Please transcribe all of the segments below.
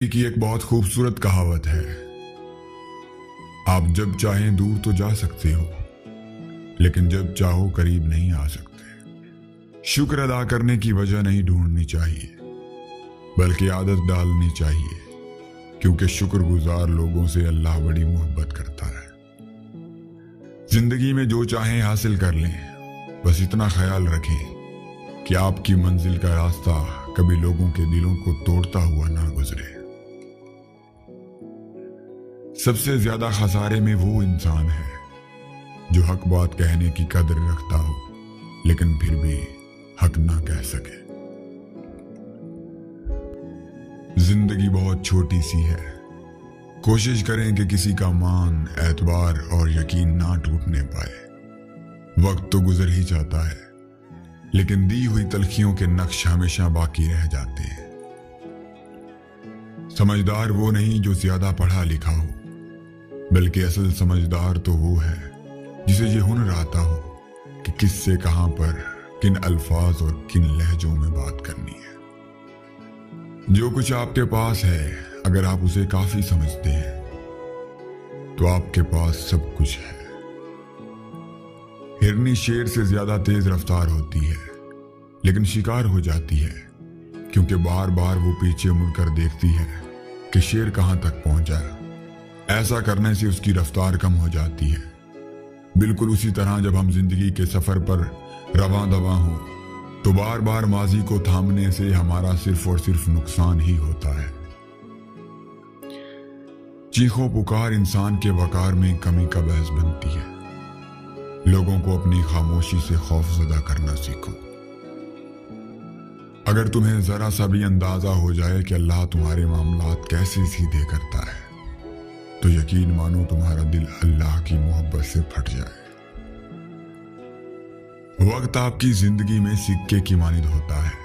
کی ایک بہت خوبصورت کہاوت ہے، آپ جب چاہیں دور تو جا سکتے ہو لیکن جب چاہو قریب نہیں آ سکتے۔ شکر ادا کرنے کی وجہ نہیں ڈھونڈنی چاہیے بلکہ عادت ڈالنی چاہیے، کیونکہ شکر گزار لوگوں سے اللہ بڑی محبت کرتا ہے۔ زندگی میں جو چاہیں حاصل کر لیں، بس اتنا خیال رکھیں کہ آپ کی منزل کا راستہ کبھی لوگوں کے دلوں کو توڑتا ہوا نہ گزرے۔ سب سے زیادہ خسارے میں وہ انسان ہے جو حق بات کہنے کی قدر رکھتا ہو لیکن پھر بھی حق نہ کہہ سکے۔ زندگی بہت چھوٹی سی ہے، کوشش کریں کہ کسی کا مان، اعتبار اور یقین نہ ٹوٹنے پائے۔ وقت تو گزر ہی جاتا ہے لیکن دی ہوئی تلخیوں کے نقش ہمیشہ باقی رہ جاتے ہیں۔ سمجھدار وہ نہیں جو زیادہ پڑھا لکھا ہو، بلکہ اصل سمجھدار تو وہ ہے جسے یہ ہنر آتا ہو کہ کس سے کہاں پر، کن الفاظ اور کن لہجوں میں بات کرنی ہے۔ جو کچھ آپ کے پاس ہے، اگر آپ اسے کافی سمجھتے ہیں تو آپ کے پاس سب کچھ ہے۔ ہرنی شیر سے زیادہ تیز رفتار ہوتی ہے لیکن شکار ہو جاتی ہے، کیونکہ بار بار وہ پیچھے مڑ کر دیکھتی ہے کہ شیر کہاں تک پہنچا۔ ایسا کرنے سے اس کی رفتار کم ہو جاتی ہے۔ بالکل اسی طرح جب ہم زندگی کے سفر پر رواں دواں ہوں تو بار بار ماضی کو تھامنے سے ہمارا صرف اور صرف نقصان ہی ہوتا ہے۔ چیخو پکار انسان کے وقار میں کمی کا باعث بنتی ہے۔ لوگوں کو اپنی خاموشی سے خوف زدہ کرنا سیکھو۔ اگر تمہیں ذرا سا بھی اندازہ ہو جائے کہ اللہ تمہارے معاملات کیسے سیدھے کرتا ہے تو یقین مانو تمہارا دل اللہ کی محبت سے پھٹ جائے۔ وقت آپ کی زندگی میں سکے کی مانند ہوتا ہے،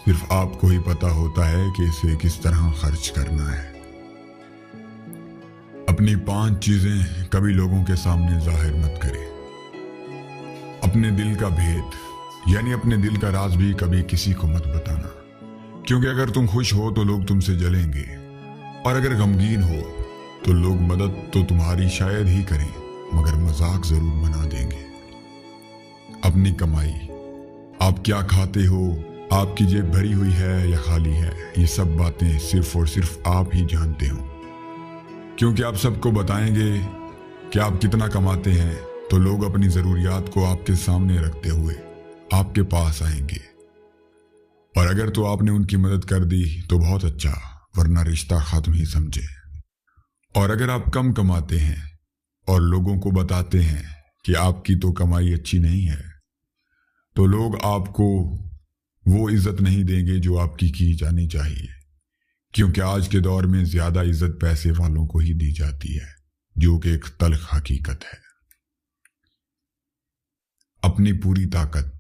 صرف آپ کو ہی پتا ہوتا ہے کہ اسے کس طرح خرچ کرنا ہے۔ اپنی 5 چیزیں کبھی لوگوں کے سامنے ظاہر مت کریں۔ اپنے دل کا بھید یعنی اپنے دل کا راز بھی کبھی کسی کو مت بتانا، کیونکہ اگر تم خوش ہو تو لوگ تم سے جلیں گے، اور اگر غمگین ہو تو لوگ مدد تو تمہاری شاید ہی کریں مگر مذاق ضرور بنا دیں گے۔ اپنی کمائی، آپ کیا کھاتے ہو، آپ کی جیب بھری ہوئی ہے یا خالی ہے، یہ سب باتیں صرف اور صرف آپ ہی جانتے ہو، کیونکہ آپ سب کو بتائیں گے کہ آپ کتنا کماتے ہیں تو لوگ اپنی ضروریات کو آپ کے سامنے رکھتے ہوئے آپ کے پاس آئیں گے، اور اگر تو آپ نے ان کی مدد کر دی تو بہت اچھا، ورنہ رشتہ ختم ہی سمجھے۔ اور اگر آپ کم کماتے ہیں اور لوگوں کو بتاتے ہیں کہ آپ کی تو کمائی اچھی نہیں ہے تو لوگ آپ کو وہ عزت نہیں دیں گے جو آپ کی جانی چاہیے، کیونکہ آج کے دور میں زیادہ عزت پیسے والوں کو ہی دی جاتی ہے، جو کہ ایک تلخ حقیقت ہے۔ اپنی پوری طاقت،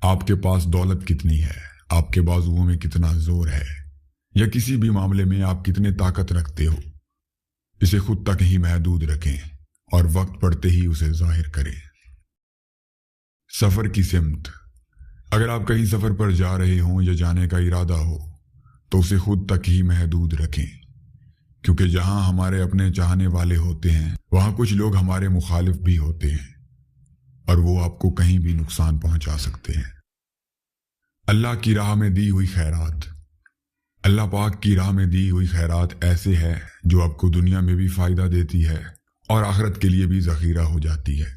آپ کے پاس دولت کتنی ہے، آپ کے بازوؤں میں کتنا زور ہے، یا کسی بھی معاملے میں آپ کتنے طاقت رکھتے ہو، اسے خود تک ہی محدود رکھیں اور وقت پڑتے ہی اسے ظاہر کریں۔ سفر کی سمت، اگر آپ کہیں سفر پر جا رہے ہوں یا جانے کا ارادہ ہو تو اسے خود تک ہی محدود رکھیں، کیونکہ جہاں ہمارے اپنے چاہنے والے ہوتے ہیں وہاں کچھ لوگ ہمارے مخالف بھی ہوتے ہیں اور وہ آپ کو کہیں بھی نقصان پہنچا سکتے ہیں۔ اللہ کی راہ میں دی ہوئی خیرات، اللہ پاک کی راہ میں دی ہوئی خیرات ایسے ہے جو آپ کو دنیا میں بھی فائدہ دیتی ہے اور آخرت کے لیے بھی ذخیرہ ہو جاتی ہے۔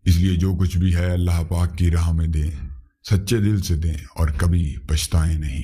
اس لیے جو کچھ بھی ہے اللہ پاک کی راہ میں دیں، سچے دل سے دیں اور کبھی پچھتائیں نہیں۔